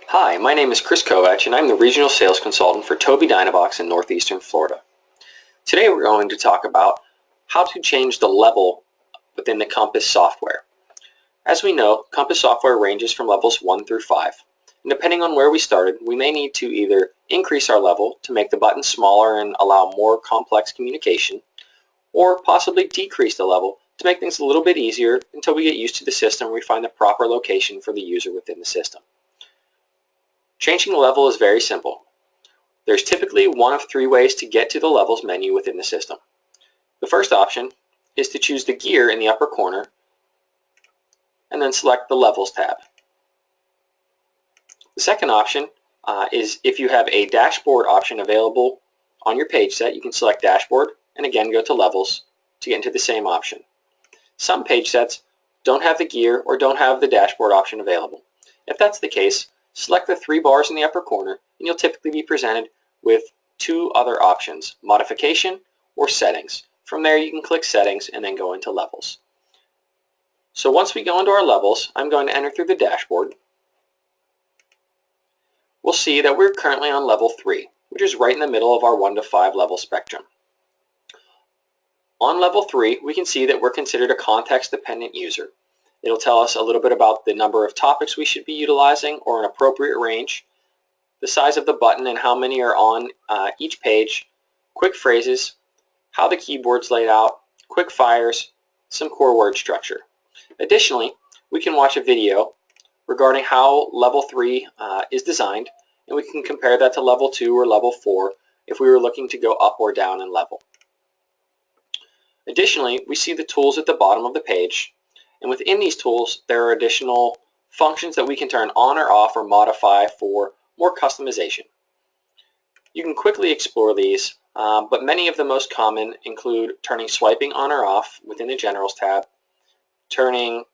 Hi, my name is Chris Kovach and I'm the Regional Sales Consultant for Tobii Dynavox in Northeastern Florida. Today we're going to talk about how to change the level within the Compass software. As we know, Compass software ranges from levels 1 through 5. And depending on where we started, we may need to either increase our level to make the button smaller and allow more complex communication, or possibly decrease the level to make things a little bit easier until we get used to the system and we find the proper location for the user within the system. Changing the level is very simple. There's typically one of three ways to get to the levels menu within the system. The first option is to choose the gear in the upper corner and then select the Levels tab. The second option is if you have a dashboard option available on your page set, you can select Dashboard and again go to Levels to get into the same option. Some page sets don't have the gear or don't have the dashboard option available. If that's the case, select the three bars in the upper corner and you'll typically be presented with two other options, Modification or Settings. From there you can click Settings and then go into Levels. So once we go into our levels, I'm going to enter through the dashboard. We'll see that we're currently on level 3, which is right in the middle of our 1 to 5 level spectrum. On level 3, we can see that we're considered a context-dependent user. It'll tell us a little bit about the number of topics we should be utilizing or an appropriate range, the size of the button and how many are on each page, quick phrases, how the keyboard's laid out, quick fires, some core word structure. Additionally, we can watch a video regarding how level 3 is designed, and we can compare that to level 2 or level 4 if we were looking to go up or down in level. Additionally, we see the tools at the bottom of the page, and within these tools there are additional functions that we can turn on or off or modify for more customization. You can quickly explore these, but many of the most common include turning swiping on or off within the Generals tab, turning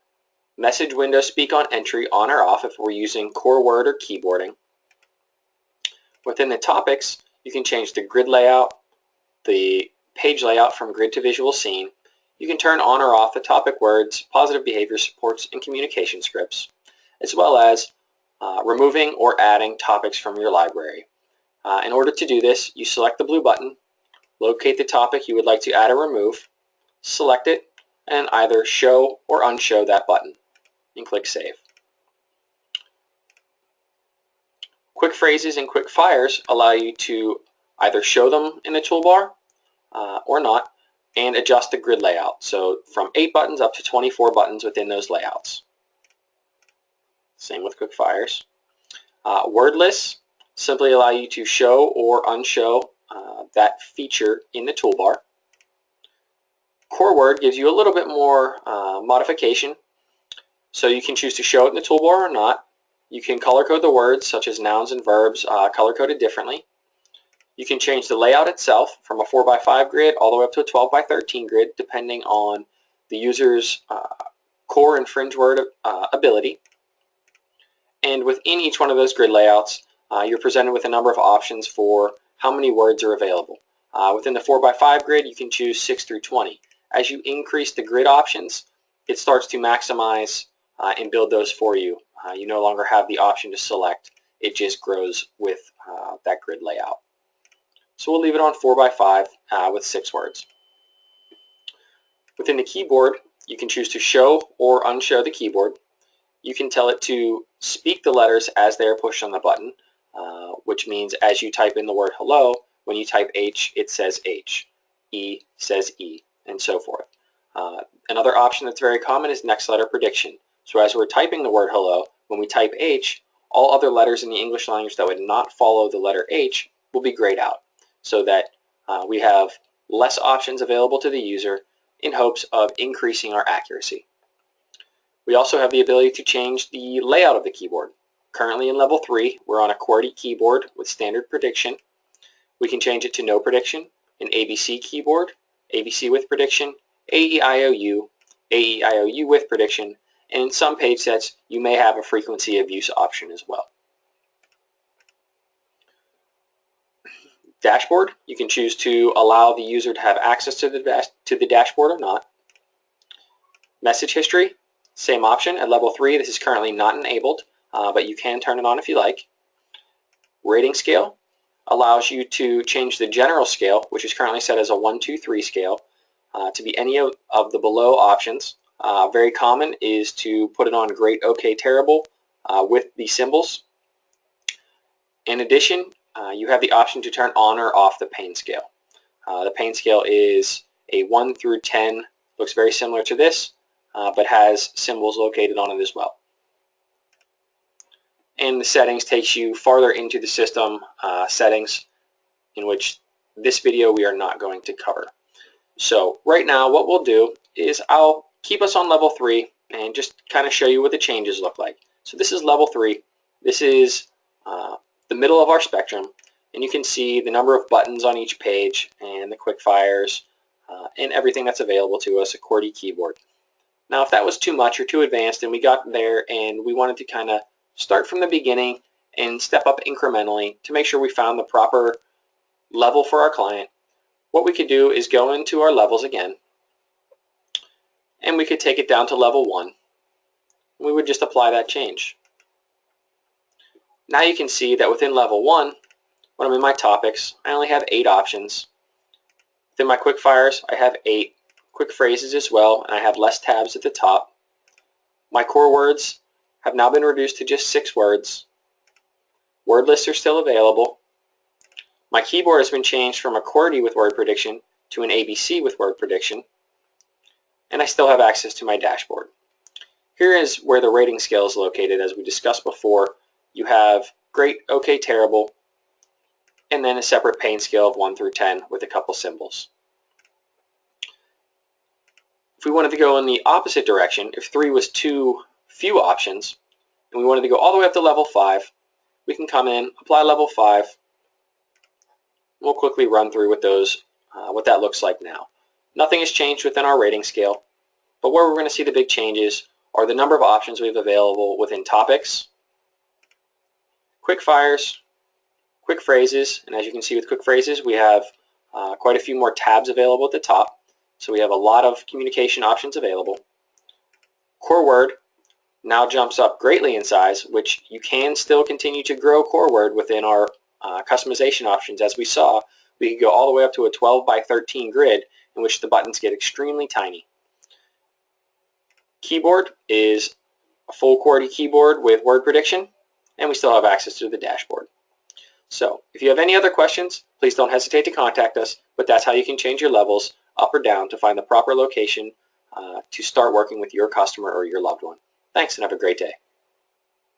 message window speak on entry on or off if we're using core word or keyboarding. Within the topics, you can change the grid layout, the page layout from grid to visual scene. You can turn on or off the topic words, positive behavior supports, and communication scripts, as well as removing or adding topics from your library. In order to do this, you select the blue button, locate the topic you would like to add or remove, select it, and either show or unshow that button, and click Save. Quick phrases and quick fires allow you to either show them in the toolbar or not, and adjust the grid layout. So from 8 buttons up to 24 buttons within those layouts. Same with quick fires. Word lists simply allow you to show or unshow that feature in the toolbar. Core word gives you a little bit more modification, so you can choose to show it in the toolbar or not. You can color code the words, such as nouns and verbs, color coded differently. You can change the layout itself from a 4x5 grid all the way up to a 12x13 grid, depending on the user's core and fringe word ability. And within each one of those grid layouts, you're presented with a number of options for how many words are available. Within the 4x5 grid, you can choose 6 through 20. As you increase the grid options, it starts to maximize and build those for you. You no longer have the option to select. It just grows with that grid layout. So we'll leave it on 4x5 with 6 words. Within the keyboard, you can choose to show or unshow the keyboard. You can tell it to speak the letters as they are pushed on the button, which means as you type in the word hello, when you type H, it says H. E says E, and so forth. Another option that's very common is next letter prediction. So as we're typing the word hello, when we type H, all other letters in the English language that would not follow the letter H will be grayed out, so that we have less options available to the user in hopes of increasing our accuracy. We also have the ability to change the layout of the keyboard. Currently in level 3, we're on a QWERTY keyboard with standard prediction. We can change it to no prediction, an ABC keyboard, ABC with prediction, AEIOU, AEIOU with prediction, and in some page sets you may have a frequency of use option as well. Dashboard, you can choose to allow the user to have access to the dashboard or not. Message history, same option. At level 3, this is currently not enabled. but you can turn it on if you like. Rating scale allows you to change the general scale, which is currently set as a 1, 2, 3 scale, to be any of the below options. Very common is to put it on great, okay, terrible with the symbols. In addition, you have the option to turn on or off the pain scale. The pain scale is a 1 through 10, looks very similar to this, but has symbols located on it as well. And the settings takes you farther into the system settings, in which this video we are not going to cover. So right now what we'll do is I'll keep us on level 3 and just kind of show you what the changes look like. So this is level 3. This is the middle of our spectrum, and you can see the number of buttons on each page and the Quickfires and everything that's available to us, a QWERTY keyboard. Now if that was too much or too advanced and we got there and we wanted to kind of start from the beginning and step up incrementally to make sure we found the proper level for our client, what we could do is go into our levels again, and we could take it down to level 1. We would just apply that change. Now you can see that within level 1, when I'm in my topics, I only have 8 options. Within my Quickfires, I have 8. Quick phrases as well, and I have less tabs at the top. My core words have now been reduced to just 6 words. Word lists are still available. My keyboard has been changed from a QWERTY with word prediction to an ABC with word prediction, and I still have access to my dashboard. Here is where the rating scale is located. As we discussed before, you have great, okay, terrible, and then a separate pain scale of 1 through 10 with a couple symbols. If we wanted to go in the opposite direction, if 3 was too few options, and we wanted to go all the way up to level 5, we can come in, apply level 5. We'll quickly run through with those, what that looks like now. Nothing has changed within our rating scale, but where we're going to see the big changes are the number of options we have available within topics, Quickfires, quick phrases, and as you can see with quick phrases, we have quite a few more tabs available at the top, so we have a lot of communication options available. Core word now jumps up greatly in size, which you can still continue to grow core word within our customization options. As we saw, we could go all the way up to a 12 by 13 grid in which the buttons get extremely tiny. Keyboard is a full QWERTY keyboard with word prediction, and we still have access to the dashboard. So if you have any other questions, please don't hesitate to contact us, but that's how you can change your levels up or down to find the proper location to start working with your customer or your loved one. Thanks, and have a great day.